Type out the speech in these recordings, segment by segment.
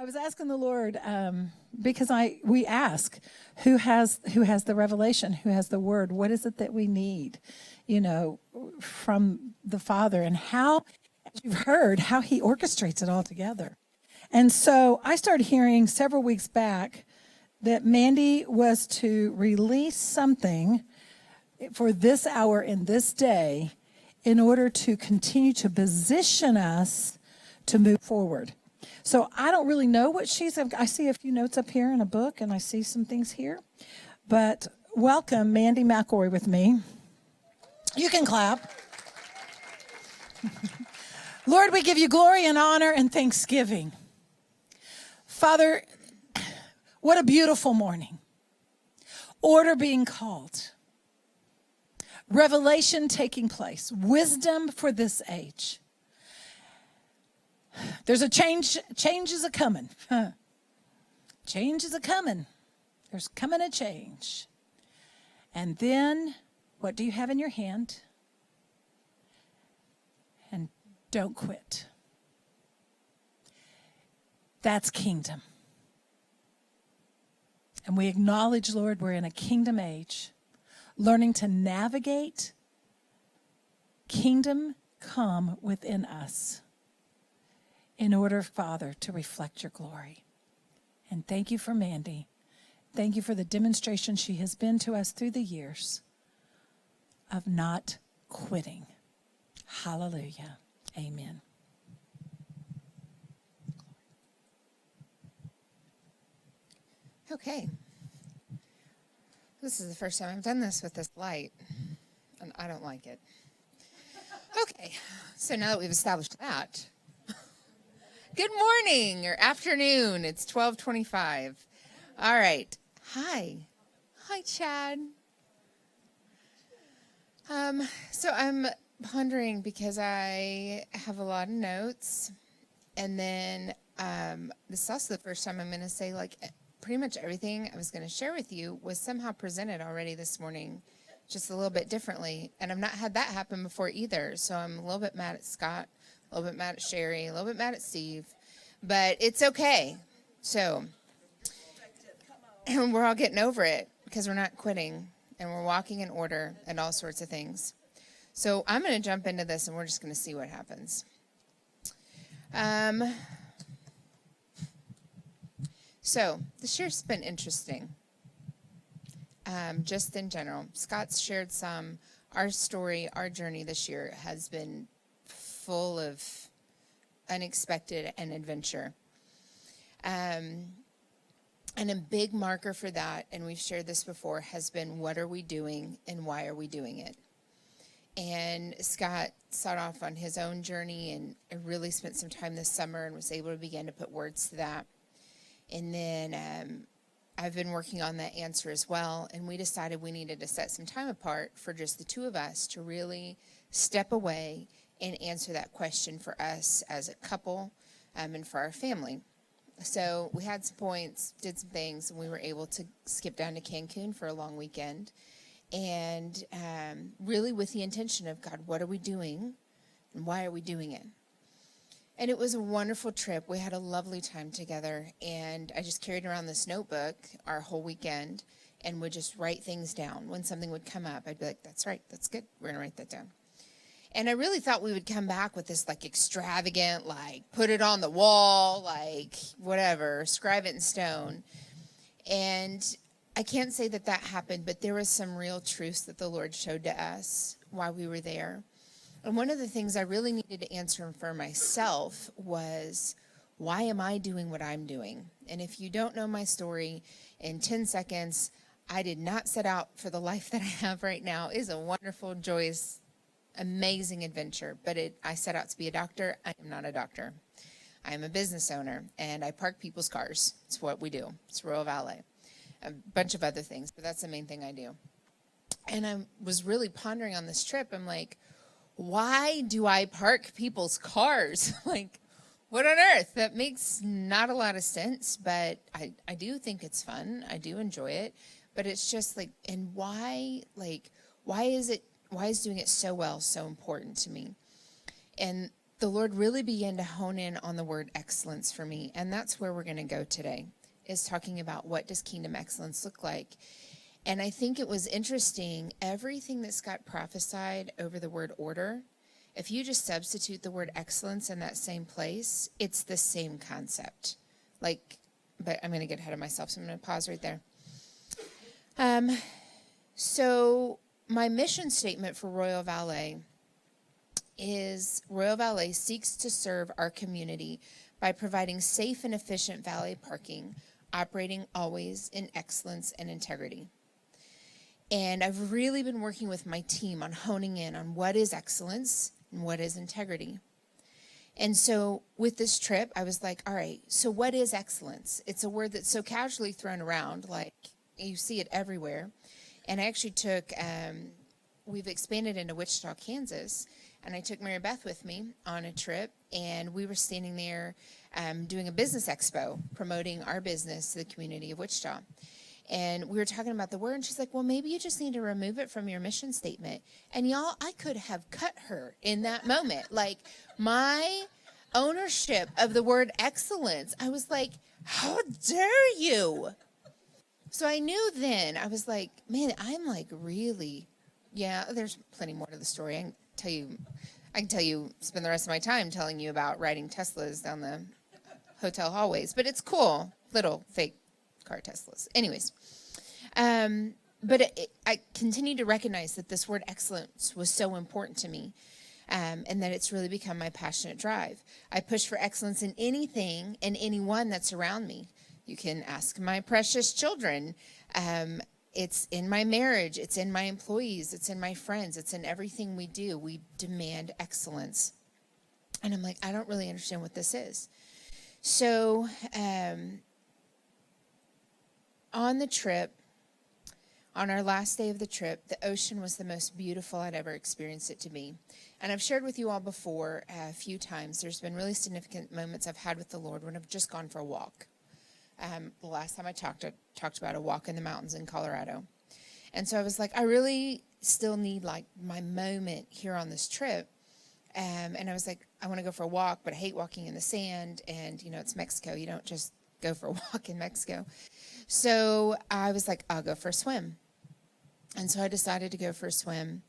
was asking the Lord because we ask who has the revelation, who has the word. What is it that we need, from the Father, and how, as you've heard, how He orchestrates it all together. And so I started hearing several weeks back that Mandy was to release something for this hour in this day in order to continue to position us to move forward. So I don't really know what I see a few notes up here in a book, and I see some things here. But welcome, Mandy McElroy, with me. You can clap. Lord, we give you glory and honor and thanksgiving. Father, what a beautiful morning. Order being called. Revelation taking place. Wisdom for this age. There's a change is a coming. Change is a coming. There's coming a change. And then, what do you have in your hand? And don't quit. That's kingdom. And we acknowledge, Lord, we're in a kingdom age, learning to navigate kingdom come within us in order, Father, to reflect your glory. And thank you for Mandy. Thank you for the demonstration she has been to us through the years of not quitting. Hallelujah. Amen. Okay. This is the first time I've done this with this light, and I don't like it. Okay, so now that we've established that, good morning or afternoon. It's 12:25. All right. Hi. Hi, Chad. So I'm pondering because I have a lot of notes, and then this is also the first time I'm going to say, pretty much everything I was going to share with you was somehow presented already this morning, just a little bit differently. And I've not had that happen before either. So I'm a little bit mad at Scott, a little bit mad at Sherry, a little bit mad at Steve, but it's okay. So, and we're all getting over it because we're not quitting and we're walking in order and all sorts of things. So I'm going to jump into this and we're just going to see what happens. So this year's been interesting, just in general. Scott's shared some. Our story, our journey this year has been full of unexpected and adventure. And a big marker for that, and we've shared this before, has been what are we doing and why are we doing it? And Scott sought off on his own journey and really spent some time this summer and was able to begin to put words to that. And then I've been working on that answer as well. And we decided we needed to set some time apart for just the two of us to really step away and answer that question for us as a couple and for our family. So we had some points, did some things, and we were able to skip down to Cancun for a long weekend. And really with the intention of, God, what are we doing? And why are we doing it? And it was a wonderful trip. We had a lovely time together, and I just carried around this notebook our whole weekend and would just write things down. When something would come up, I'd be like, that's right, that's good. We're going to write that down. And I really thought we would come back with this extravagant, put it on the wall, whatever, scribe it in stone. And I can't say that happened, but there was some real truths that the Lord showed to us while we were there. And one of the things I really needed to answer for myself was, why am I doing what I'm doing? And if you don't know my story, in 10 seconds, I did not set out for the life that I have right now. It is a wonderful, joyous, amazing adventure. But I set out to be a doctor. I am not a doctor. I am a business owner, and I park people's cars. It's what we do. It's Royal Valet. A bunch of other things, but that's the main thing I do. And I was really pondering on this trip. I'm like, why do I park people's cars? What on earth? That makes not a lot of sense, but I do think it's fun. I do enjoy it, but it's just and why is doing it so well so important to me? And the Lord really began to hone in on the word excellence for me. And that's where we're going to go today, is talking about what does kingdom excellence look like. And I think it was interesting, everything that Scott prophesied over the word order, if you just substitute the word excellence in that same place, it's the same concept. Like, but I'm going to get ahead of myself, so I'm going to pause right there. So my mission statement for Royal Valet is Royal Valet seeks to serve our community by providing safe and efficient valet parking, operating always in excellence and integrity. And I've really been working with my team on honing in on what is excellence and what is integrity. And so with this trip, I was like, all right, so what is excellence? It's a word that's so casually thrown around, like you see it everywhere. And I actually took, we've expanded into Wichita, Kansas, and I took Mary Beth with me on a trip, and we were standing there doing a business expo, promoting our business to the community of Wichita. And we were talking about the word, and she's like, well, maybe you just need to remove it from your mission statement. And y'all, I could have cut her in that moment. Like, my ownership of the word excellence, I was like, how dare you? So I knew then, I was like, man, I'm like really, yeah, there's plenty more to the story. I can tell you, spend the rest of my time telling you about riding Teslas down the hotel hallways, but it's cool. Little fake car Teslas. Anyways, but I continued to recognize that this word excellence was so important to me, and that it's really become my passionate drive. I push for excellence in anything and anyone that's around me. You can ask my precious children. It's in my marriage. It's in my employees. It's in my friends. It's in everything we do. We demand excellence. And I'm like, I don't really understand what this is. So on the trip, on our last day of the trip, the ocean was the most beautiful I'd ever experienced it to be. And I've shared with you all before a few times, there's been really significant moments I've had with the Lord when I've just gone for a walk. The last time I talked about a walk in the mountains in Colorado. And so I was like, I really still need like my moment here on this trip. And I was like, I want to go for a walk, but I hate walking in the sand. And, you know, it's Mexico. You don't just go for a walk in Mexico. So I was like, I'll go for a swim. And so I decided to go for a swim.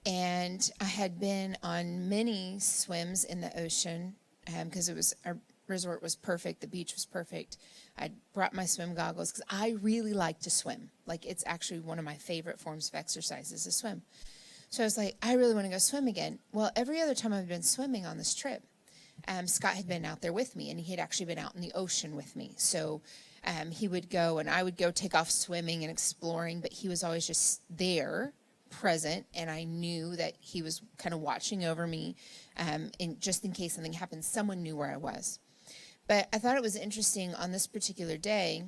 And I had been on many swims in the ocean because our resort was perfect. The beach was perfect. I brought my swim goggles because I really like to swim. Like, it's actually one of my favorite forms of exercise is to swim. So I was like, I really want to go swim again. Well, every other time I've been swimming on this trip, Scott had been out there with me, and he had actually been out in the ocean with me. So he would go, and I would go take off swimming and exploring, but he was always just there, present, and I knew that he was kind of watching over me, just in case something happened, someone knew where I was. But I thought it was interesting on this particular day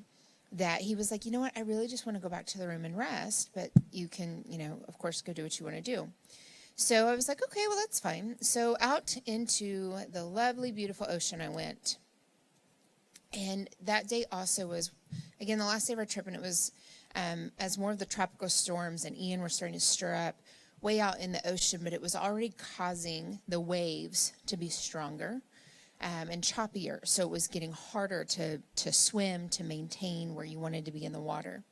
that he was like, you know what, I really just want to go back to the room and rest, but you can, you know, of course, go do what you want to do. So I was like, okay, well, that's fine. So out into the lovely, beautiful ocean I went. And that day also was, again, the last day of our trip, and it was as more of the tropical storms and Ian were starting to stir up way out in the ocean, but it was already causing the waves to be stronger and choppier. So it was getting harder to swim, to maintain where you wanted to be in the water.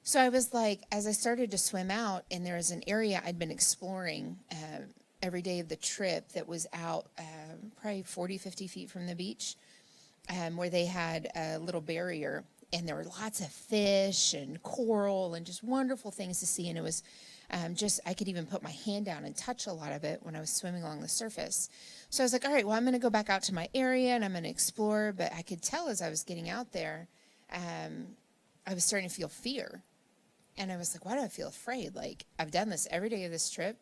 So I was like, as I started to swim out, and there was an area I'd been exploring every day of the trip that was out probably 40, 50 feet from the beach, where they had a little barrier, and there were lots of fish and coral and just wonderful things to see. And it was I could even put my hand down and touch a lot of it when I was swimming along the surface. So I was like, all right, well, I'm going to go back out to my area and I'm going to explore. But I could tell as I was getting out there, I was starting to feel fear. And I was like, why do I feel afraid? Like, I've done this every day of this trip,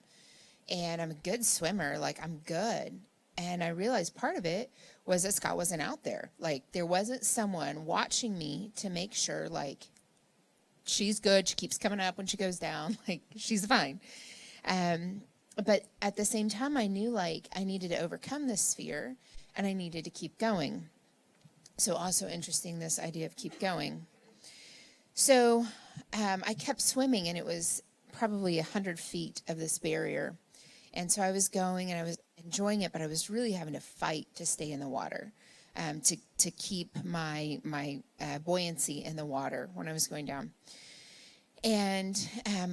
and I'm a good swimmer. Like, I'm good. And I realized part of it was that Scott wasn't out there. Like, there wasn't someone watching me to make sure, like, she's good. She keeps coming up when she goes down. Like, she's fine. But at the same time, I knew, like, I needed to overcome this fear, and I needed to keep going. So also interesting, this idea of keep going. So I kept swimming, and it was probably 100 feet of this barrier. And so I was going, and enjoying it, but I was really having to fight to stay in the water, to keep my buoyancy in the water when I was going down. And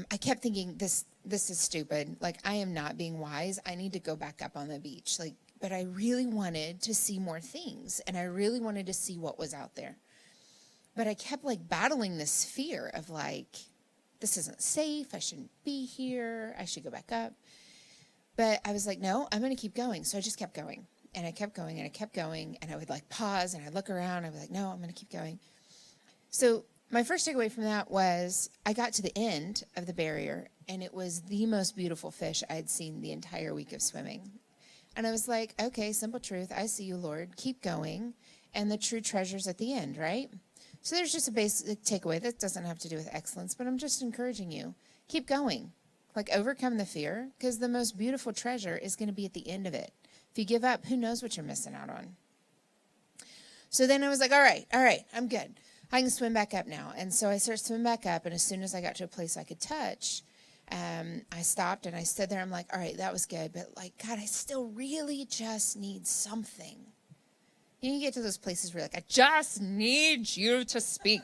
I kept thinking, this is stupid. Like, I am not being wise. I need to go back up on the beach. Like, but I really wanted to see more things, and I really wanted to see what was out there. But I kept like battling this fear of like, this isn't safe. I shouldn't be here. I should go back up. But I was like, no, I'm going to keep going. So I just kept going, and I kept going, and I kept going, and I would like pause, and I'd look around. I was like, no, I'm going to keep going. So my first takeaway from that was I got to the end of the barrier, and it was the most beautiful fish I had seen the entire week of swimming. And I was like, okay, simple truth. I see you, Lord. Keep going. And the true treasure's at the end, right? So there's just a basic takeaway that doesn't have to do with excellence, but I'm just encouraging you. Keep going. Like, overcome the fear, because the most beautiful treasure is going to be at the end of it. If you give up, who knows what you're missing out on? So then I was like, all right, I'm good. I can swim back up now. And so I started swimming back up, and as soon as I got to a place I could touch, I stopped and I stood there. I'm like, all right, that was good, but like, God, I still really just need something. You get to those places where you're like, I just need you to speak.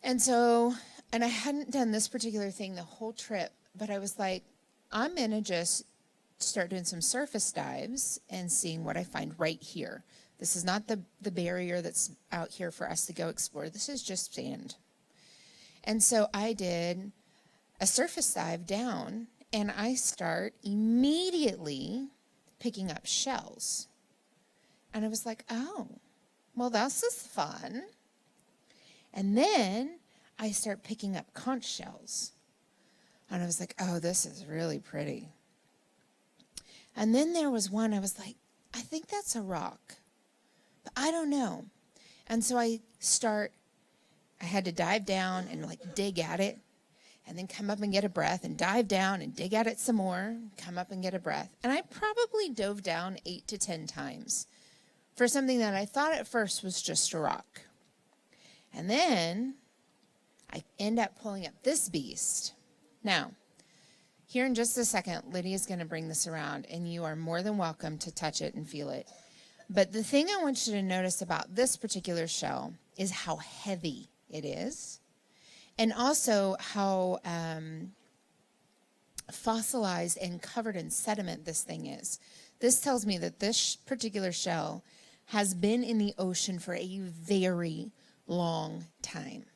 And I hadn't done this particular thing the whole trip, but I was like, I'm going to just start doing some surface dives and seeing what I find right here. This is not the barrier that's out here for us to go explore. This is just sand. And so I did a surface dive down, and I start immediately picking up shells. And I was like, oh, well, this is fun. And then I start picking up conch shells. And I was like, oh, this is really pretty. And then there was one, I was like, I think that's a rock, but I don't know. And so I had to dive down and like dig at it, and then come up and get a breath, and dive down and dig at it some more, come up and get a breath. And I probably dove down 8 to 10 times for something that I thought at first was just a rock. And then I end up pulling up this beast. Now, here in just a second, Lydia's going to bring this around, and you are more than welcome to touch it and feel it. But the thing I want you to notice about this particular shell is how heavy it is, and also how fossilized and covered in sediment this thing is. This tells me that this particular shell has been in the ocean for a very long time,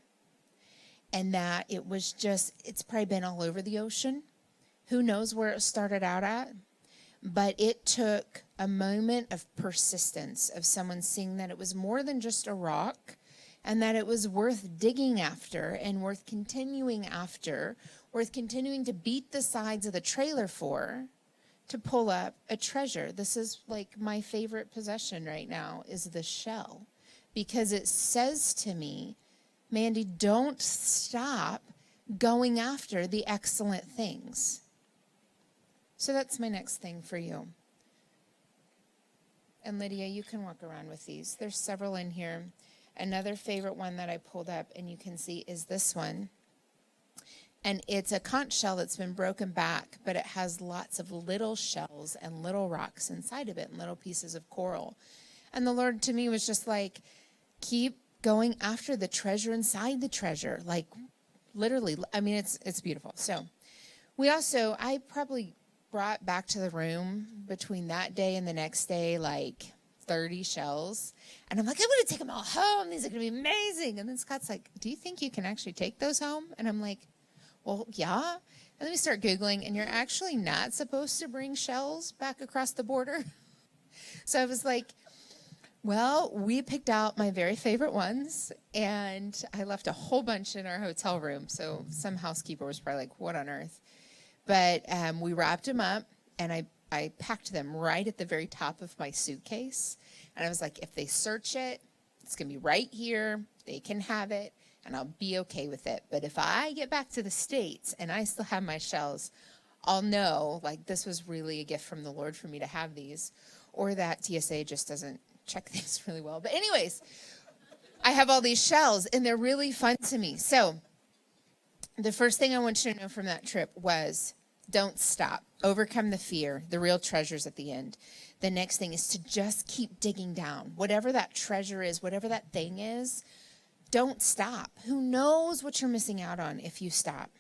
and that it's probably been all over the ocean. Who knows where it started out at? But it took a moment of persistence of someone seeing that it was more than just a rock, and that it was worth digging after and worth continuing after, worth continuing to beat the sides of the trailer for, to pull up a treasure. This is like my favorite possession right now, is the shell, because it says to me, Mandy, don't stop going after the excellent things. So that's my next thing for you. And Lydia, you can walk around with these. There's several in here. Another favorite one that I pulled up, and you can see, is this one. And it's a conch shell that's been broken back, but it has lots of little shells and little rocks inside of it and little pieces of coral. And the Lord to me was just like, keep going after the treasure inside the treasure. Like, literally, I mean, it's beautiful. So I probably brought back to the room between that day and the next day, like 30 shells. And I'm like, I'm going to take them all home. These are going to be amazing. And then Scott's like, do you think you can actually take those home? And I'm like, well, yeah. And then we start Googling, and you're actually not supposed to bring shells back across the border. So I was like, well, we picked out my very favorite ones, and I left a whole bunch in our hotel room. So some housekeeper was probably like, what on earth? But we wrapped them up, and I packed them right at the very top of my suitcase. And I was like, if they search it, it's going to be right here. They can have it, and I'll be okay with it. But if I get back to the States and I still have my shells, I'll know, like, this was really a gift from the Lord for me to have these, or that TSA just doesn't check things really well. But anyways, I have all these shells, and they're really fun to me. So the first thing I want you to know from that trip was Don't stop. Overcome the fear. The real treasure's at the end. The next thing is to just keep digging down. Whatever that treasure is, whatever that thing is, don't stop. Who knows what you're missing out on if you stop?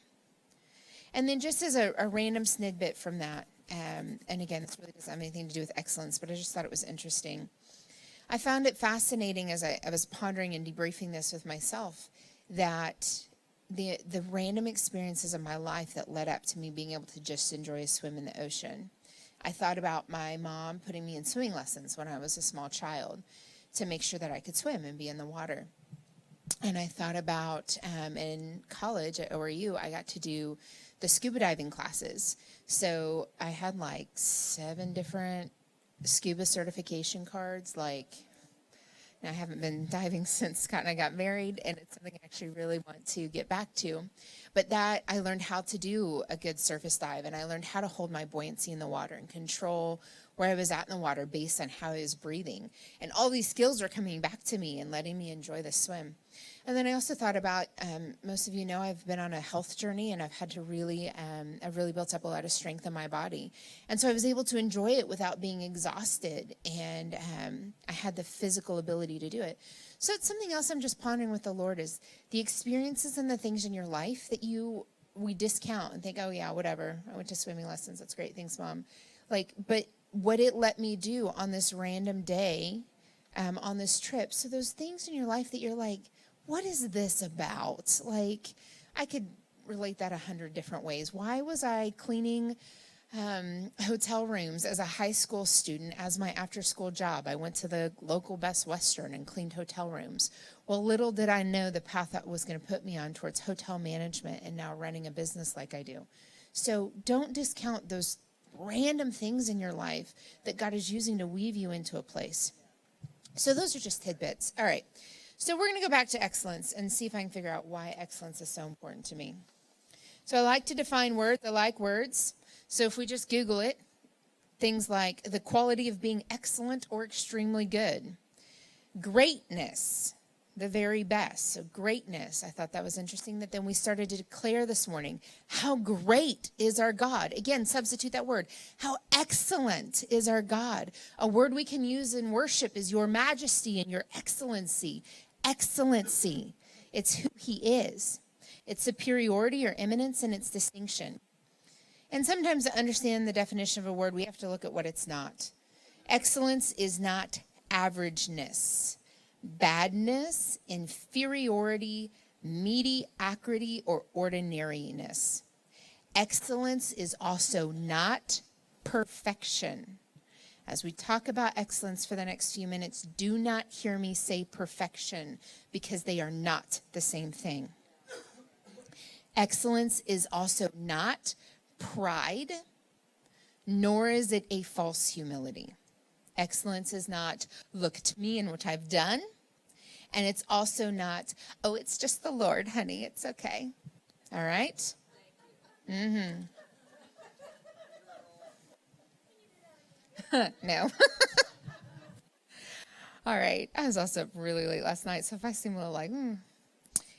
And then just as a random snippet from that, and again, this really doesn't have anything to do with excellence, but I just thought it was interesting. I found it fascinating as I was pondering and debriefing this with myself, that the random experiences of my life that led up to me being able to just enjoy a swim in the ocean. I thought about my mom putting me in swimming lessons when I was a small child to make sure that I could swim and be in the water. And I thought about in college at ORU, I got to do the scuba diving classes. So I had like 7 different scuba certification cards. Like, I haven't been diving since Scott and I got married, and it's something I actually really want to get back to. But that, I learned how to do a good surface dive, and I learned how to hold my buoyancy in the water and control where I was at in the water based on how I was breathing. And all these skills are coming back to me and letting me enjoy the swim. And then I also thought about, most of you know I've been on a health journey, and I've had to really, I've really built up a lot of strength in my body. And so I was able to enjoy it without being exhausted, and I had the physical ability to do it. So it's something else I'm just pondering with the Lord, is the experiences and the things in your life that we discount and think, oh yeah, whatever. I went to swimming lessons. That's great. Thanks, Mom. But what it let me do on this random day, on this trip. So those things in your life that you're like, what is this about? Like, I could relate that 100 different ways. Why was I cleaning hotel rooms as a high school student as my after-school job? I went to the local Best Western and cleaned hotel rooms. Well, little did I know the path that was going to put me on towards hotel management and now running a business like I do. So don't discount those random things in your life that God is using to weave you into a place. So those are just tidbits. All right. So we're going to go back to excellence and see if I can figure out why excellence is so important to me. So I like to define words. I like words. So if we just Google it, things like the quality of being excellent or extremely good. Greatness, the very best. So greatness, I thought that was interesting that then we started to declare this morning, how great is our God? Again, substitute that word. How excellent is our God? A word we can use in worship is your majesty and your excellency. Excellency. It's who he is. It's superiority or eminence and its distinction. And sometimes to understand the definition of a word, we have to look at what it's not. Excellence is not averageness, badness, inferiority, mediocrity, or ordinariness. Excellence is also not perfection. As we talk about excellence for the next few minutes, do not hear me say perfection, because they are not the same thing. Excellence is also not pride, nor is it a false humility. Excellence is not, look at me and what I've done. And it's also not, oh, it's just the Lord, honey. It's okay. All right? No. All right. I was also up really late last night, so if I seem a little like,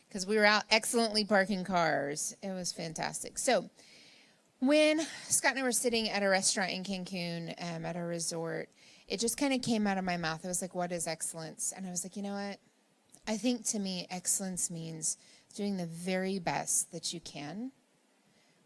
because we were out excellently parking cars. It was fantastic. So when Scott and I were sitting at a restaurant in Cancun at a resort, it just kind of came out of my mouth. I was like, what is excellence? And I was like, you know what? I think to me, excellence means doing the very best that you can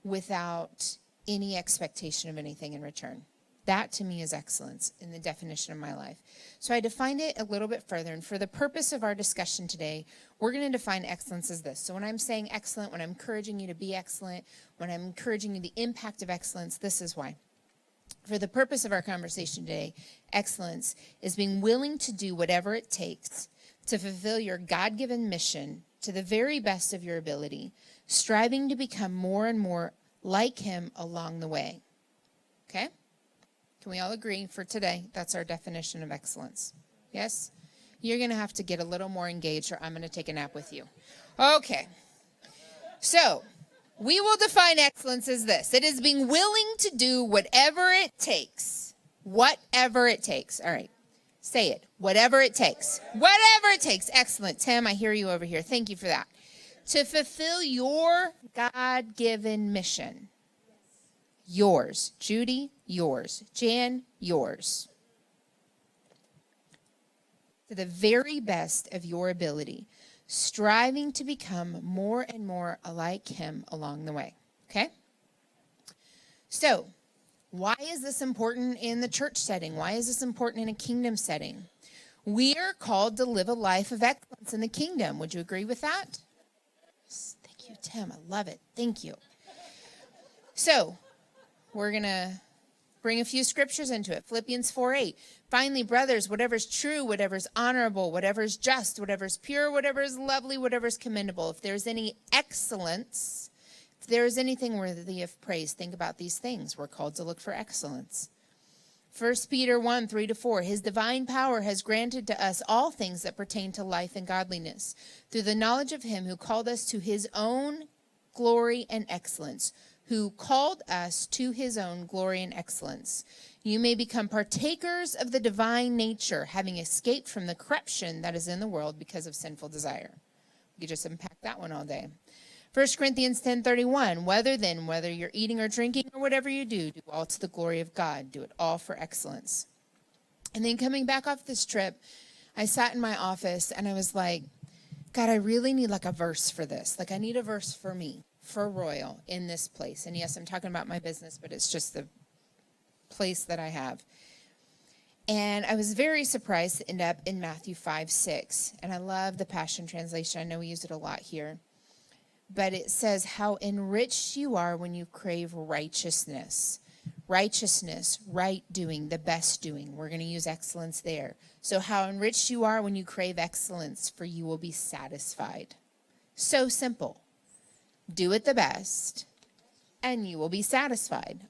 without any expectation of anything in return. That to me is excellence in the definition of my life. So I defined it a little bit further. And for the purpose of our discussion today, we're going to define excellence as this. So when I'm saying excellent, when I'm encouraging you to be excellent, when I'm encouraging you the impact of excellence, this is why. For the purpose of our conversation today, excellence is being willing to do whatever it takes to fulfill your God-given mission to the very best of your ability, striving to become more and more like him along the way. Okay? Can we all agree for today? That's our definition of excellence. Yes? You're going to have to get a little more engaged, or I'm going to take a nap with you. Okay. So, we will define excellence as this. It is being willing to do whatever it takes. Whatever it takes. All right. Say it. Whatever it takes. Whatever it takes. Excellent. Tim, I hear you over here. Thank you for that. To fulfill your God-given mission. yours. Judy, yours. Jan, yours. To the very best of your ability, striving to become more and more like him along the way. Okay? So, why is this important in the church setting? Why is this important in a kingdom setting? We are called to live a life of excellence in the kingdom. Would you agree with that? Thank you, Tim. I love it. Thank you. So, we're going to bring a few scriptures into it. Philippians 4:8. Finally, brothers, whatever's true, whatever's honorable, whatever's just, whatever's pure, whatever's lovely, whatever's commendable, if there's any excellence, if there is anything worthy of praise, think about these things. We're called to look for excellence. 1 Peter 1:3-4. His divine power has granted to us all things that pertain to life and godliness, through the knowledge of him who called us to his own glory and excellence. Who called us to his own glory and excellence. You may become partakers of the divine nature, having escaped from the corruption that is in the world because of sinful desire. We could just unpack that one all day. 1 Corinthians 10:31. Whether you're eating or drinking or whatever you do all to the glory of God. Do it all for excellence. And then coming back off this trip, I sat in my office and I was like, God, I really need like a verse for this. Like I need a verse for me. For Royal in this place. And yes, I'm talking about my business, but it's just the place that I have. And I was very surprised to end up in Matthew 5:6. And I love the Passion Translation. I know we use it a lot here. But it says, how enriched you are when you crave righteousness. Righteousness, right doing, the best doing. We're going to use excellence there. So how enriched you are when you crave excellence, for you will be satisfied. So simple. Do it the best, and you will be satisfied.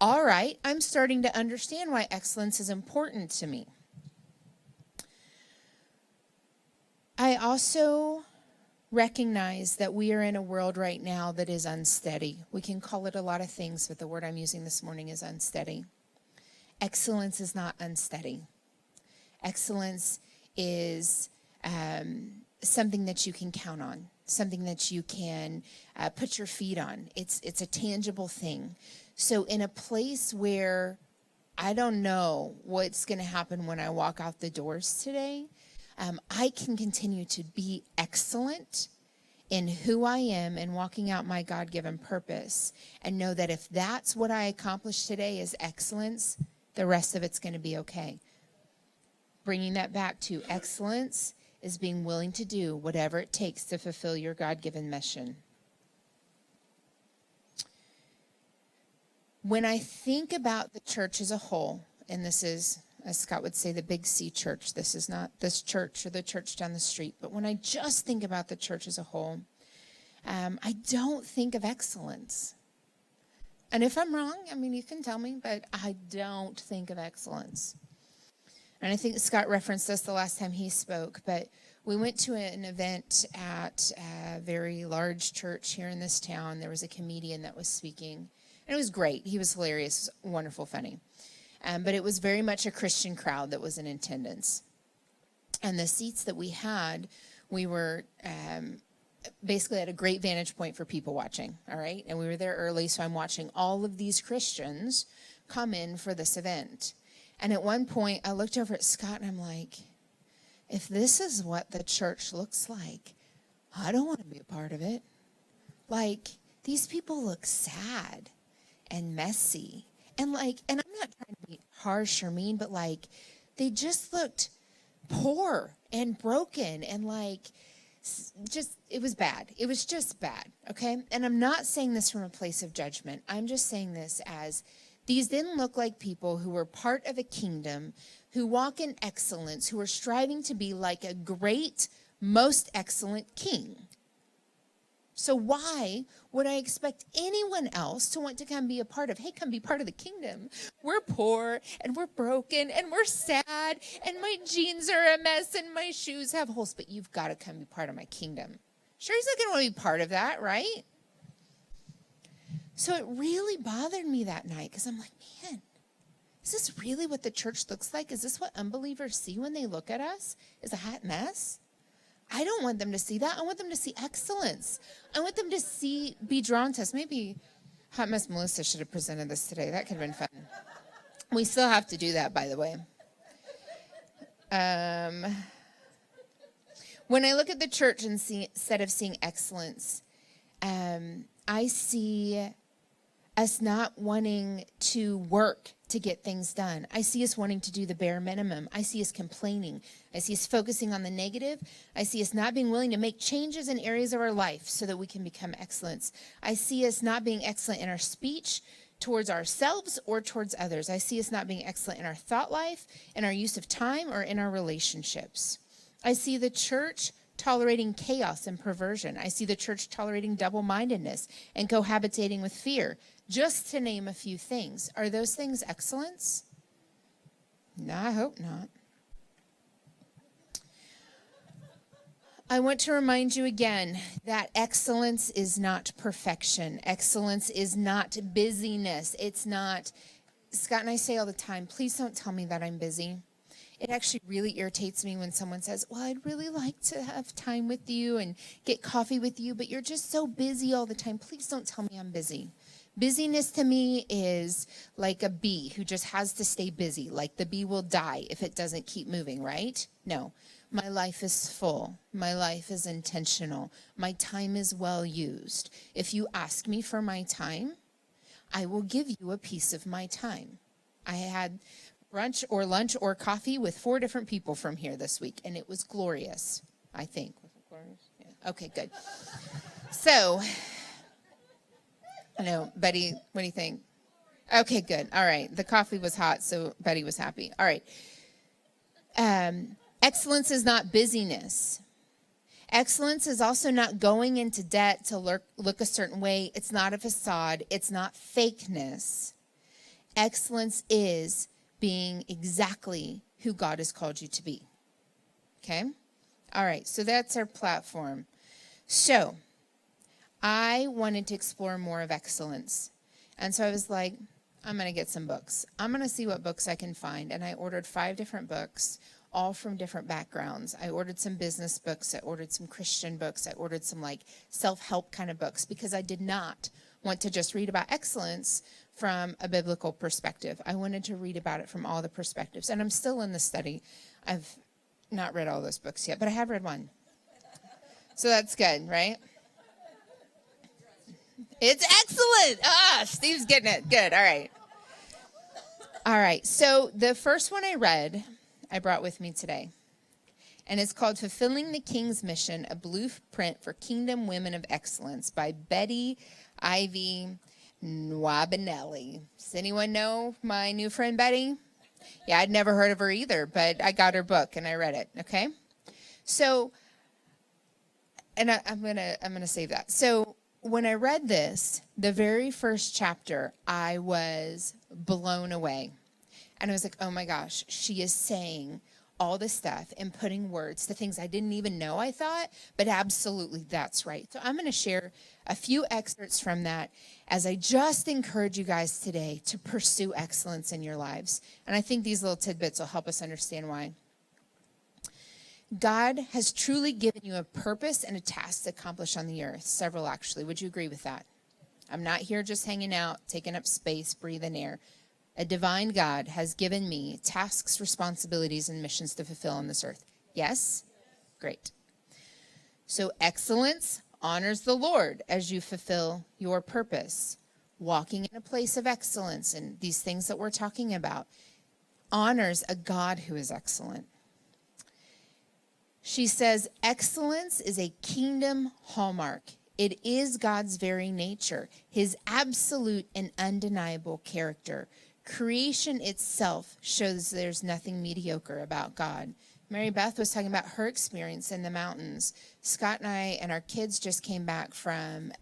All right, I'm starting to understand why excellence is important to me. I also recognize that we are in a world right now that is unsteady. We can call it a lot of things, but the word I'm using this morning is unsteady. Excellence is not unsteady. Excellence is something that you can count on. Something that you can put your feet on. It's a tangible thing. So in a place where I don't know what's going to happen when I walk out the doors today, I can continue to be excellent in who I am and walking out my God-given purpose, and know that if that's what I accomplish today is excellence, the rest of it's going to be okay. Bringing that back to excellence is being willing to do whatever it takes to fulfill your God-given mission. When I think about the church as a whole, and this is, as Scott would say, the Big C church. This is not this church or the church down the street. But when I just think about the church as a whole, I don't think of excellence. And if I'm wrong, I mean, you can tell me, but I don't think of excellence. And I think Scott referenced this the last time he spoke, but we went to an event at a very large church here in this town. There was a comedian that was speaking, and it was great. He was hilarious, wonderful, funny. But it was very much a Christian crowd that was in attendance. And the seats that we had, we were basically at a great vantage point for people watching, all right? And we were there early, so I'm watching all of these Christians come in for this event. And at one point, I looked over at Scott, and I'm like, if this is what the church looks like, I don't want to be a part of it. Like, these people look sad and messy. And I'm not trying to be harsh or mean, but like, they just looked poor and broken and like, just, it was bad. It was just bad, okay? And I'm not saying this from a place of judgment. I'm just saying this as these didn't look like people who were part of a kingdom, who walk in excellence, who are striving to be like a great, most excellent king. So why would I expect anyone else to want to come be a part of, hey, come be part of the kingdom? We're poor and we're broken and we're sad and my jeans are a mess and my shoes have holes, but you've got to come be part of my kingdom. Sure, he's not going to want to be part of that, right? So it really bothered me that night because I'm like, man, is this really what the church looks like? Is this what unbelievers see when they look at us? Is a hot mess? I don't want them to see that. I want them to see excellence. I want them to be drawn to us. Maybe Hot Mess Melissa should have presented this today. That could have been fun. We still have to do that, by the way. When I look at the church and instead of seeing excellence, I see us not wanting to work to get things done. I see us wanting to do the bare minimum. I see us complaining. I see us focusing on the negative. I see us not being willing to make changes in areas of our life so that we can become excellence. I see us not being excellent in our speech towards ourselves or towards others. I see us not being excellent in our thought life, in our use of time, or in our relationships. I see the church tolerating chaos and perversion. I see the church tolerating double-mindedness and cohabitating with fear, just to name a few things. Are those things excellence? No, I hope not. I want to remind you again that excellence is not perfection. Excellence is not busyness. It's not, Scott and I say all the time, please don't tell me that I'm busy. It actually really irritates me when someone says, well, I'd really like to have time with you and get coffee with you, but you're just so busy all the time. Please don't tell me I'm busy. Busyness to me is like a bee who just has to stay busy. Like the bee will die if it doesn't keep moving, right? No, my life is full. My life is intentional. My time is well used. If you ask me for my time, I will give you a piece of my time. I had brunch or lunch or coffee with 4 different people from here this week, and it was glorious, I think. Was it glorious? Yeah. Okay, good. So, I know, Betty, what do you think? Okay, good. All right. The coffee was hot, so Betty was happy. All right. Excellence is not busyness. Excellence is also not going into debt to look a certain way. It's not a facade. It's not fakeness. Excellence is being exactly who God has called you to be. Okay? All right, so that's our platform. So, I wanted to explore more of excellence. And so I was like, I'm going to get some books. I'm going to see what books I can find. And I ordered 5 different books, all from different backgrounds. I ordered some business books. I ordered some Christian books. I ordered some like self-help kind of books because I did not want to just read about excellence from a biblical perspective. I wanted to read about it from all the perspectives. And I'm still in the study. I've not read all those books yet, but I have read one. So that's good, right? It's excellent. Steve's getting it. Good. All right. All right. So the first one I read, I brought with me today. And it's called Fulfilling the King's Mission, A Blueprint for Kingdom Women of Excellence by Betty Ivy Nwabinelli. Does anyone know my new friend Betty? Yeah, I'd never heard of her either, but I got her book and I read it. Okay. So, and I'm gonna save that. So when I read this, the very first chapter, I was blown away. And I was like, oh my gosh, she is saying all this stuff and putting words to things I didn't even know I thought, but absolutely that's right. So I'm going to share a few excerpts from that as I just encourage you guys today to pursue excellence in your lives. And I think these little tidbits will help us understand why. God has truly given you a purpose and a task to accomplish on the earth. Several, actually. Would you agree with that? I'm not here just hanging out, taking up space, breathing air. A divine God has given me tasks, responsibilities, and missions to fulfill on this earth. Yes? Great. So excellence honors the Lord as you fulfill your purpose. Walking in a place of excellence and these things that we're talking about honors a God who is excellent. She says, excellence is a kingdom hallmark. It is God's very nature, his absolute and undeniable character. Creation itself shows there's nothing mediocre about God. Mary Beth was talking about her experience in the mountains. Scott and I and our kids just came back from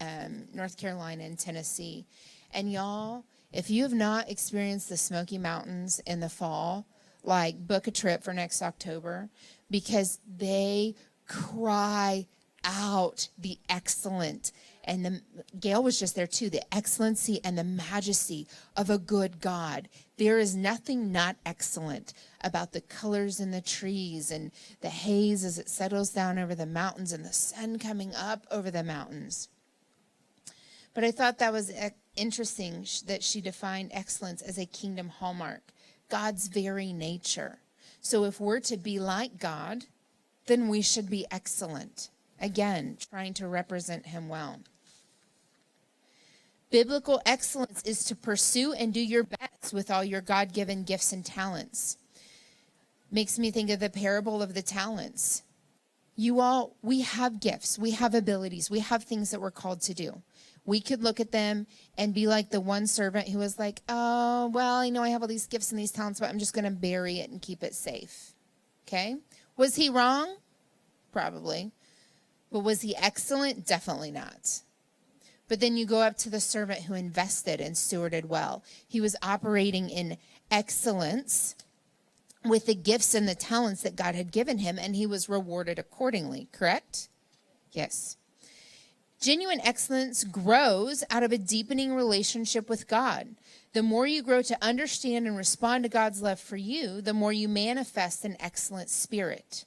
North Carolina and Tennessee. And y'all, if you have not experienced the Smoky Mountains in the fall, like book a trip for next October, because they cry out the excellent. And Gail was just there too, the excellency and the majesty of a good God. There is nothing not excellent about the colors in the trees and the haze as it settles down over the mountains and the sun coming up over the mountains. But I thought that was interesting that she defined excellence as a kingdom hallmark, God's very nature. So if we're to be like God, then we should be excellent. Again, trying to represent him well. Biblical excellence is to pursue and do your best with all your God-given gifts and talents. Makes me think of the parable of the talents. We have gifts, we have abilities, we have things that we're called to do. We could look at them and be like the one servant who was like, oh, well, I know I have all these gifts and these talents, but I'm just going to bury it and keep it safe. Okay? Was he wrong? Probably. But was he excellent? Definitely not. But then you go up to the servant who invested and stewarded well. He was operating in excellence with the gifts and the talents that God had given him, and he was rewarded accordingly, correct? Yes. Genuine excellence grows out of a deepening relationship with God. The more you grow to understand and respond to God's love for you, the more you manifest an excellent spirit.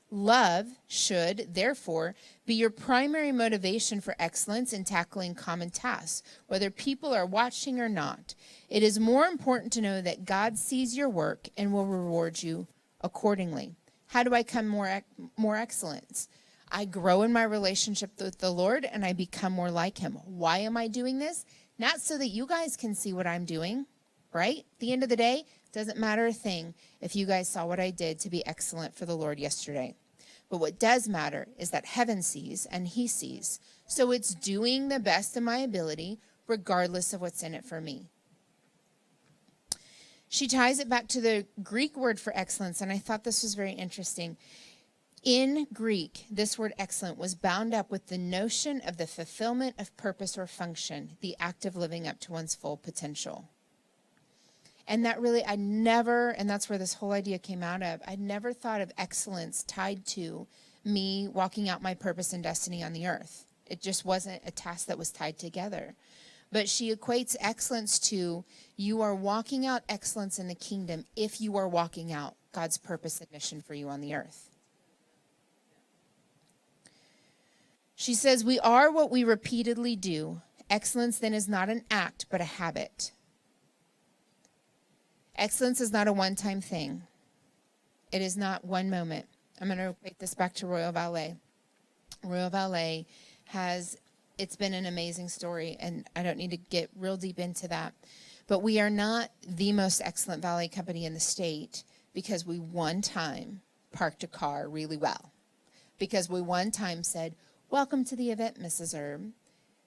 Love should, therefore, be your primary motivation for excellence in tackling common tasks, whether people are watching or not. It is more important to know that God sees your work and will reward you accordingly. How do I become more excellent? I grow in my relationship with the Lord and I become more like him. Why am I doing this? Not so that you guys can see what I'm doing, right? At the end of the day, it doesn't matter a thing if you guys saw what I did to be excellent for the Lord yesterday. But what does matter is that heaven sees and he sees. So it's doing the best of my ability, regardless of what's in it for me. She ties it back to the Greek word for excellence, and I thought this was very interesting. In Greek, this word excellent was bound up with the notion of the fulfillment of purpose or function, the act of living up to one's full potential. And that really, and that's where this whole idea came out of. I'd never thought of excellence tied to me walking out my purpose and destiny on the earth. It just wasn't a task that was tied together. But she equates excellence to you are walking out excellence in the kingdom if you are walking out God's purpose and mission for you on the earth. She says, we are what we repeatedly do. Excellence then is not an act, but a habit. Excellence is not a one-time thing. It is not one moment. I'm going to equate this back to Royal Ballet. Royal Ballet it's been an amazing story, and I don't need to get real deep into that. But we are not the most excellent ballet company in the state because we one time parked a car really well. Because we one time said, welcome to the event, Mrs. Erb.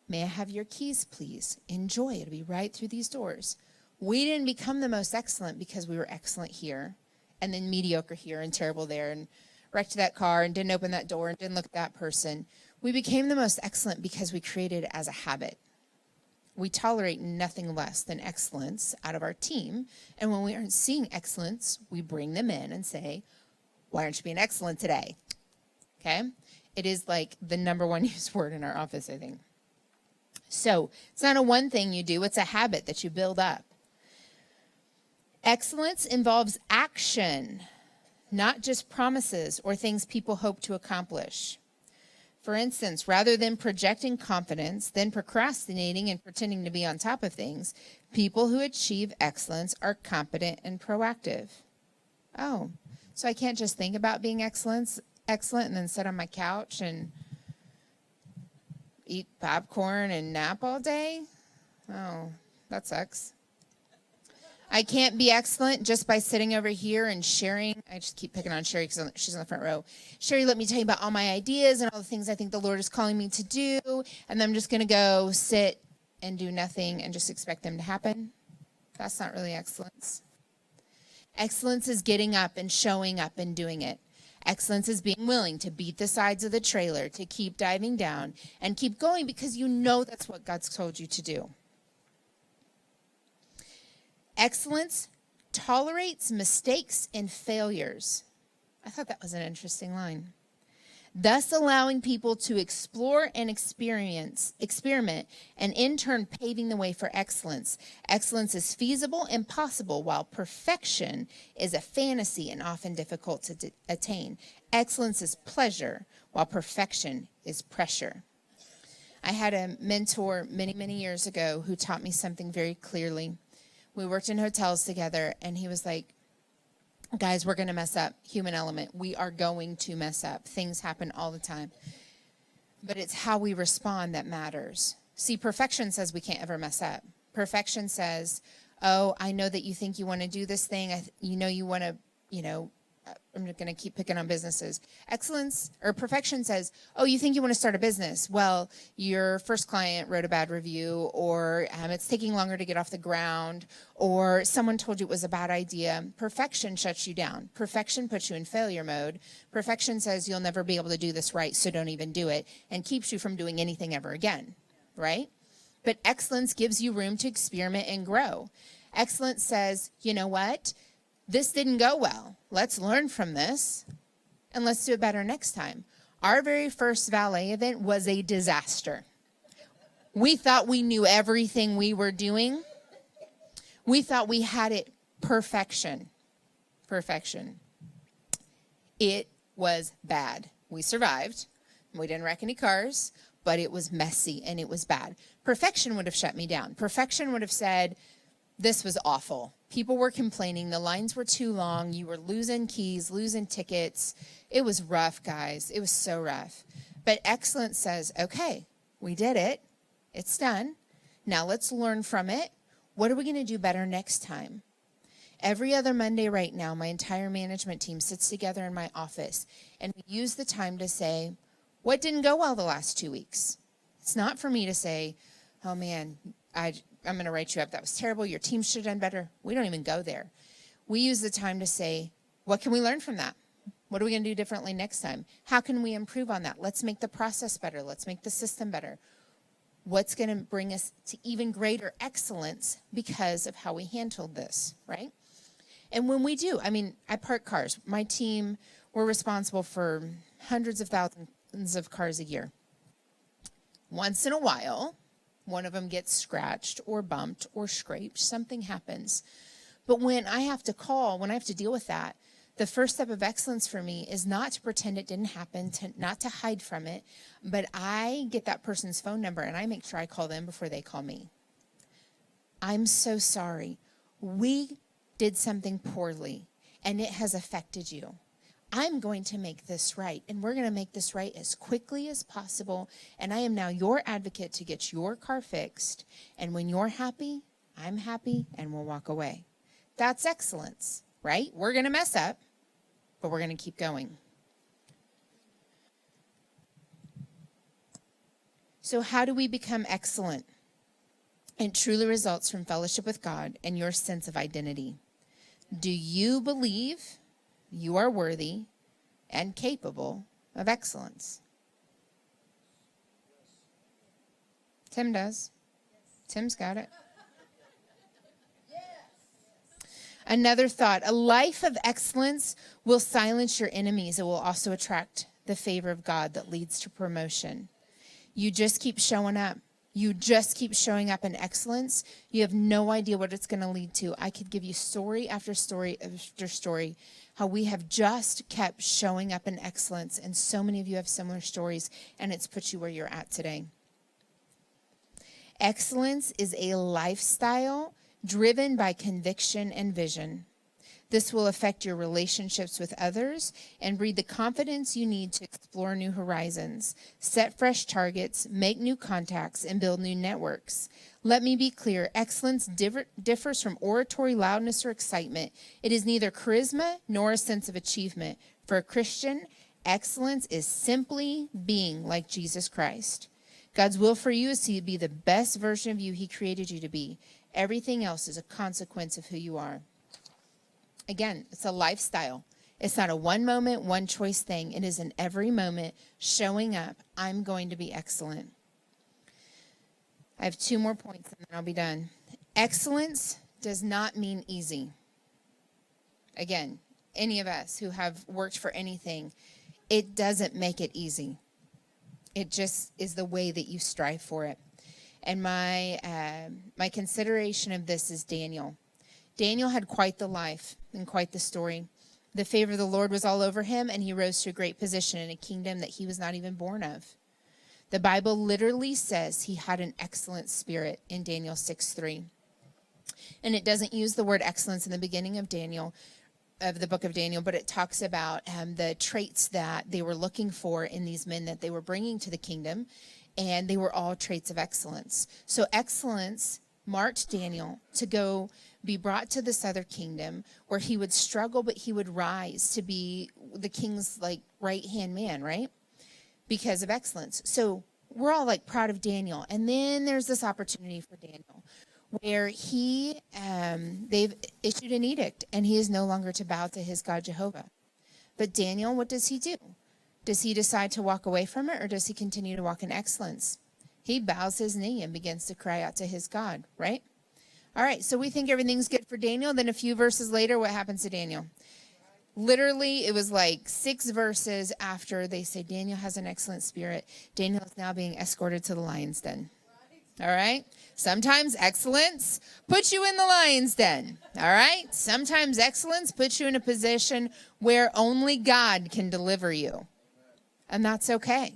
May I have your keys, please? Enjoy. It'll be right through these doors. We didn't become the most excellent because we were excellent here and then mediocre here and terrible there and wrecked that car and didn't open that door and didn't look at that person. We became the most excellent because we created it as a habit. We tolerate nothing less than excellence out of our team. And when we aren't seeing excellence, we bring them in and say, why aren't you being excellent today? Okay? It is like the number one used word in our office, I think. So it's not a one thing you do. It's a habit that you build up. Excellence involves action, not just promises or things people hope to accomplish. For instance, rather than projecting confidence, then procrastinating and pretending to be on top of things, people who achieve excellence are competent and proactive. Oh, so I can't just think about being excellent and then sit on my couch and eat popcorn and nap all day? Oh, that sucks. I can't be excellent just by sitting over here and sharing. I just keep picking on Sherry because she's in the front row. Sherry, let me tell you about all my ideas and all the things I think the Lord is calling me to do. And I'm just going to go sit and do nothing and just expect them to happen. That's not really excellence. Excellence is getting up and showing up and doing it. Excellence is being willing to beat the sides of the trailer, to keep diving down and keep going because you know that's what God's told you to do. Excellence tolerates mistakes and failures. I thought that was an interesting line. Thus allowing people to explore and experiment, and in turn paving the way for excellence. Excellence is feasible and possible, while perfection is a fantasy and often difficult to attain. Excellence is pleasure, while perfection is pressure. I had a mentor many, many years ago who taught me something very clearly. We worked in hotels together, and he was like, guys, we're going to mess up. Human element. We are going to mess up. Things happen all the time. But it's how we respond that matters. See, perfection says we can't ever mess up. Perfection says, oh, I know that you think you want to do this thing. You want to, I'm going to keep picking on businesses. Excellence or perfection says, oh, you think you want to start a business. Well, your first client wrote a bad review, or it's taking longer to get off the ground, or someone told you it was a bad idea. Perfection shuts you down. Perfection puts you in failure mode. Perfection says you'll never be able to do this right, so don't even do it, and keeps you from doing anything ever again, right? But excellence gives you room to experiment and grow. Excellence says, you know what? This didn't go well. Let's learn from this, and let's do it better next time. Our very first valet event was a disaster. We thought we knew everything we were doing. We thought we had it perfection. It was bad. We survived. We didn't wreck any cars, but it was messy and it was bad. Perfection would have shut me down. Perfection would have said, this was awful. People were complaining. The lines were too long. You were losing keys, losing tickets. It was rough, guys. It was so rough. But excellence says, okay, we did it. It's done. Now let's learn from it. What are we going to do better next time? Every other Monday right now, my entire management team sits together in my office, and we use the time to say, what didn't go well the last 2 weeks? It's not for me to say, oh, man, I'm going to write you up. That was terrible. Your team should have done better. We don't even go there. We use the time to say, what can we learn from that? What are we going to do differently next time? How can we improve on that? Let's make the process better. Let's make the system better. What's going to bring us to even greater excellence because of how we handled this, right? And when we do, I park cars. My team, we're responsible for hundreds of thousands of cars a year. Once in a while, one of them gets scratched or bumped or scraped. Something happens. But when I have to deal with that, the first step of excellence for me is not to pretend it didn't happen, not to hide from it, but I get that person's phone number and I make sure I call them before they call me. I'm so sorry. We did something poorly and it has affected you. I'm going to make this right, and we're going to make this right as quickly as possible, and I am now your advocate to get your car fixed, and when you're happy, I'm happy, and we'll walk away. That's excellence, right? We're going to mess up, but we're going to keep going. So how do we become excellent? It truly results from fellowship with God and your sense of identity. Do you believe you are worthy and capable of excellence? Tim does. Tim's got it. Another thought, a life of excellence will silence your enemies. It will also attract the favor of God that leads to promotion. You just keep showing up. You just keep showing up in excellence. You have no idea what it's going to lead to. I could give you story after story after story, how we have just kept showing up in excellence. And so many of you have similar stories, and it's put you where you're at today. Excellence is a lifestyle driven by conviction and vision. This will affect your relationships with others and breed the confidence you need to explore new horizons, set fresh targets, make new contacts, and build new networks. Let me be clear, excellence differs from oratory loudness or excitement. It is neither charisma nor a sense of achievement. For a Christian, excellence is simply being like Jesus Christ. God's will for you is to be the best version of you He created you to be. Everything else is a consequence of who you are. Again, it's a lifestyle. It's not a one moment, one choice thing. It is in every moment showing up. I'm going to be excellent. I have 2 more points and then I'll be done. Excellence does not mean easy. Again, any of us who have worked for anything, it doesn't make it easy. It just is the way that you strive for it. And my consideration of this is Daniel. Daniel had quite the life and quite the story. The favor of the Lord was all over him, and he rose to a great position in a kingdom that he was not even born of. The Bible literally says he had an excellent spirit in Daniel 6:3. And it doesn't use the word excellence in the beginning of the book of Daniel, but it talks about the traits that they were looking for in these men that they were bringing to the kingdom, and they were all traits of excellence. So excellence marked Daniel to go be brought to this other kingdom where he would struggle, but he would rise to be the king's like right-hand man, right? Because of excellence. So we're all like proud of Daniel. And then there's this opportunity for Daniel where they've issued an edict and he is no longer to bow to his God Jehovah. But Daniel, what does he do? Does he decide to walk away from it, or does he continue to walk in excellence? He bows his knee and begins to cry out to his God, right? All right, so we think everything's good for Daniel. Then a few verses later, what happens to Daniel? Literally, it was like 6 verses after they say Daniel has an excellent spirit. Daniel is now being escorted to the lion's den. All right? Sometimes excellence puts you in the lion's den. All right? Sometimes excellence puts you in a position where only God can deliver you. And that's okay.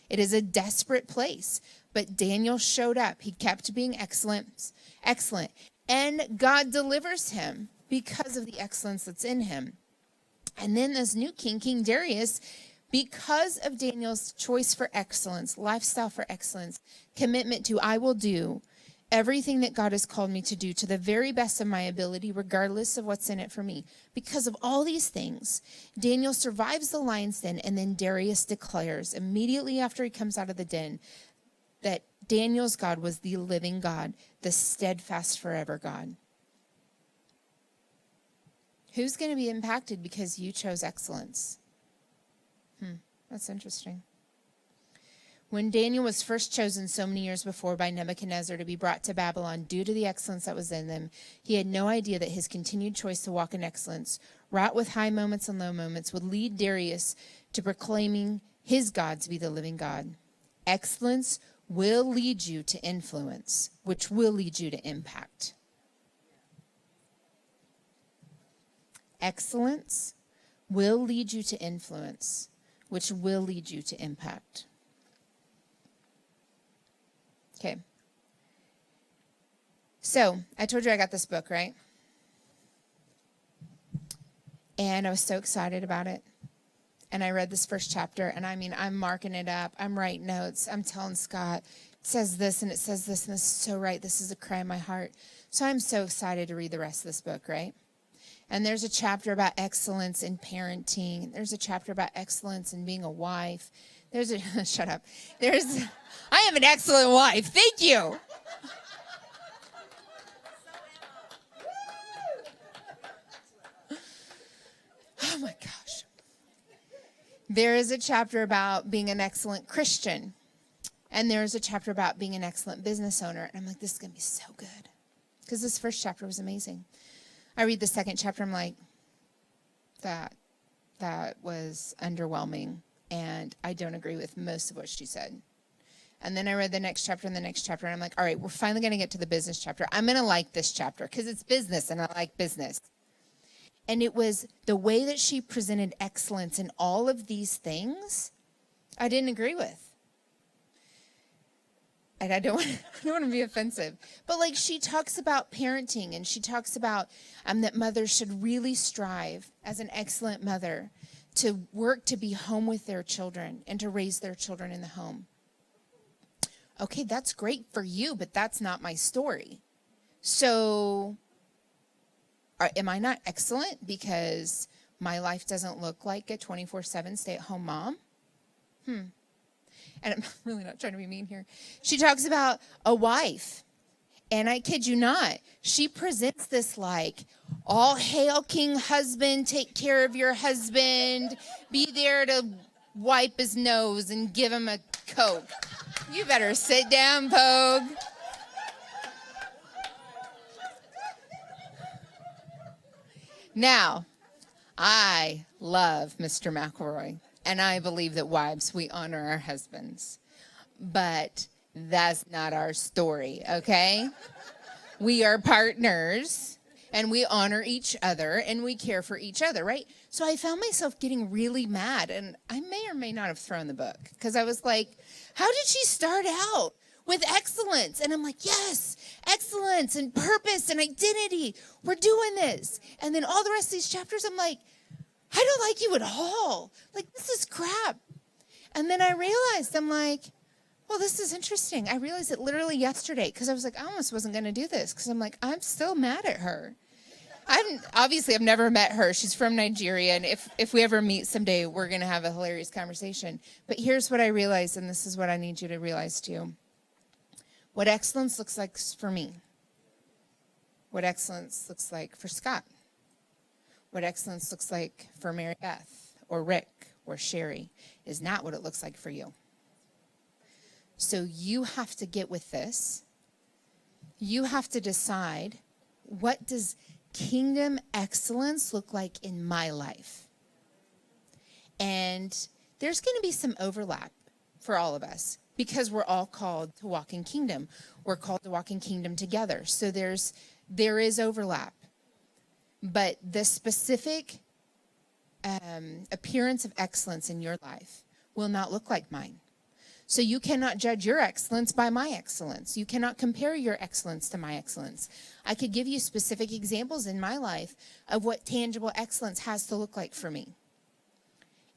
It is a desperate place. But Daniel showed up. He kept being excellent. And God delivers him because of the excellence that's in him. And then this new king, King Darius, because of Daniel's choice for excellence, lifestyle for excellence, commitment to I will do everything that God has called me to do to the very best of my ability, regardless of what's in it for me. Because of all these things, Daniel survives the lion's den, and then Darius declares immediately after he comes out of the den that Daniel's God was the living God, the steadfast forever God. Who's going to be impacted because you chose excellence? That's interesting. When Daniel was first chosen so many years before by Nebuchadnezzar to be brought to Babylon due to the excellence that was in them, he had no idea that his continued choice to walk in excellence, wrought with high moments and low moments, would lead Darius to proclaiming his God to be the living God. Excellence will lead you to influence, which will lead you to impact. Excellence will lead you to influence, which will lead you to impact. Okay. So, I told you I got this book, right? And I was so excited about it. And I read this first chapter, and I mean, I'm marking it up. I'm writing notes. I'm telling Scott, it says this, and it says this, and this is so right. This is a cry in my heart. So I'm so excited to read the rest of this book, right? And there's a chapter about excellence in parenting. There's a chapter about excellence in being a wife. Shut up. I am an excellent wife. Thank you. Oh my gosh. There is a chapter about being an excellent Christian. And there's a chapter about being an excellent business owner. And I'm like, this is going to be so good. Because this first chapter was amazing. I read the second chapter, I'm like, that was underwhelming, and I don't agree with most of what she said. And then I read the next chapter and the next chapter, and I'm like, all right, we're finally going to get to the business chapter. I'm going to like this chapter because it's business, and I like business. And it was the way that she presented excellence in all of these things I didn't agree with. And I don't want to be offensive, but like she talks about parenting, and she talks about that mothers should really strive as an excellent mother to work to be home with their children and to raise their children in the home. Okay, that's great for you, but that's not my story. So am I not excellent because my life doesn't look like a 24/7 stay-at-home mom? And I'm really not trying to be mean here. She talks about a wife. And I kid you not, she presents this like, all hail King husband, take care of your husband, be there to wipe his nose and give him a Coke. You better sit down, Pogue. Now, I love Mr. McElroy. And I believe that wives, we honor our husbands. But that's not our story, okay? We are partners, and we honor each other and we care for each other, right? So I found myself getting really mad, and I may or may not have thrown the book because I was like, how did she start out with excellence? And I'm like, yes, excellence and purpose and identity. We're doing this. And then all the rest of these chapters, I'm like, I don't like you at all. Like, this is crap. And then I realized, I'm like, well, this is interesting. I realized it literally yesterday because I was like, I almost wasn't going to do this because I'm like, I'm still mad at her. I've never met her. She's from Nigeria. And if we ever meet someday, we're going to have a hilarious conversation. But here's what I realized, and this is what I need you to realize too. What excellence looks like for me. What excellence looks like for Scott. What excellence looks like for Mary Beth or Rick or Sherry is not what it looks like for you. So you have to get with this. You have to decide, what does kingdom excellence look like in my life? And there's going to be some overlap for all of us because we're all called to walk in kingdom. We're called to walk in kingdom together. So there is overlap. But the specific appearance of excellence in your life will not look like mine. So you cannot judge your excellence by my excellence. You cannot compare your excellence to my excellence. I could give you specific examples in my life of what tangible excellence has to look like for me.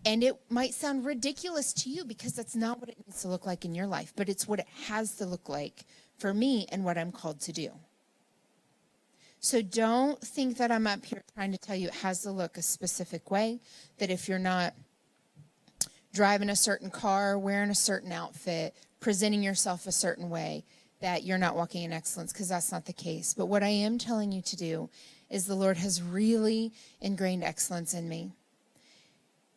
And it might sound ridiculous to you because that's not what it needs to look like in your life, but it's what it has to look like for me and what I'm called to do. So don't think that I'm up here trying to tell you it has to look a specific way, that if you're not driving a certain car, wearing a certain outfit, presenting yourself a certain way, that you're not walking in excellence, because that's not the case. But what I am telling you to do is the Lord has really ingrained excellence in me.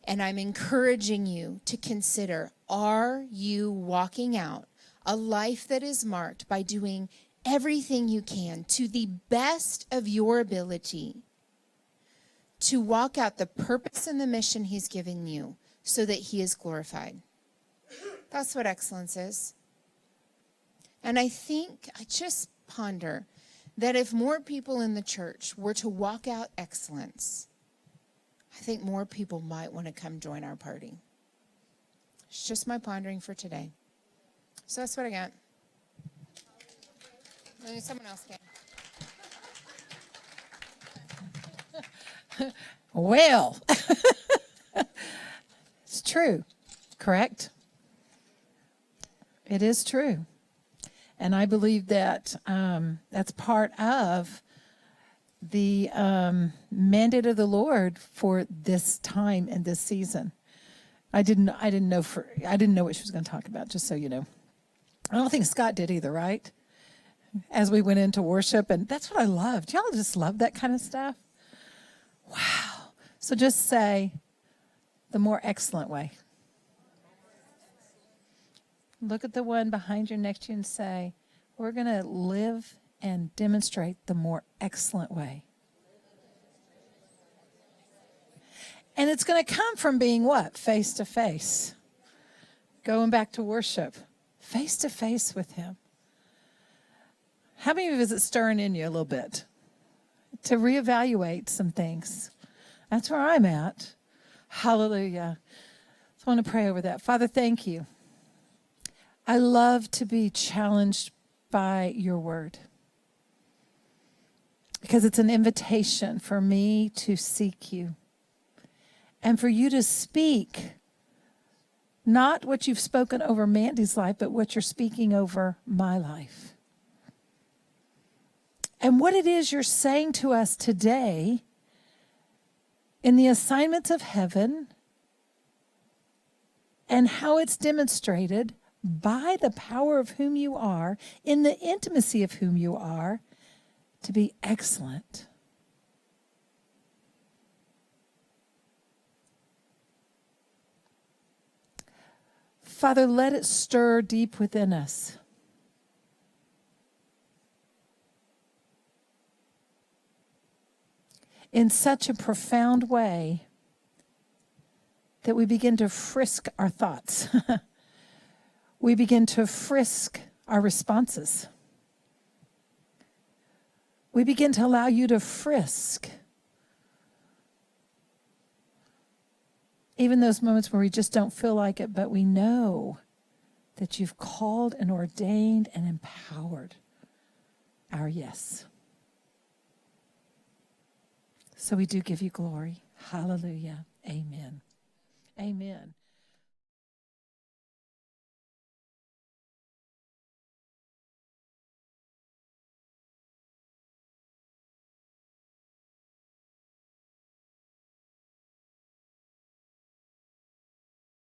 And I'm encouraging you to consider, are you walking out a life that is marked by doing everything you can to the best of your ability to walk out the purpose and the mission He's given you, so that He is glorified? That's what excellence is. And I just ponder that if more people in the church were to walk out excellence, I think more people might want to come join our party. It's just my pondering for today. So that's what I got. Maybe someone else can. Well, it's true, correct? It is true. And I believe that that's part of the mandate of the Lord for this time and this season. I didn't know what she was going to talk about, just so you know. I don't think Scott did either, right? As we went into worship, and that's what I loved. Y'all just love that kind of stuff. Wow. So just say the more excellent way. Look at the one behind you, next to you, and say, we're going to live and demonstrate the more excellent way. And it's going to come from being what? Face to face. Going back to worship. Face to face with Him. How many of you is it stirring in you a little bit? To reevaluate some things. That's where I'm at. Hallelujah. So I want to pray over that. Father, thank you. I love to be challenged by your word, because it's an invitation for me to seek you and for you to speak not what you've spoken over Mandy's life, but what you're speaking over my life. And what it is you're saying to us today in the assignments of heaven, and how it's demonstrated by the power of whom you are, in the intimacy of whom you are, to be excellent. Father, let it stir deep within us. In such a profound way that we begin to frisk our thoughts. We begin to frisk our responses. We begin to allow you to frisk. Even those moments where we just don't feel like it, but we know that you've called and ordained and empowered our yes. So we do give you glory. Hallelujah. Amen. Amen.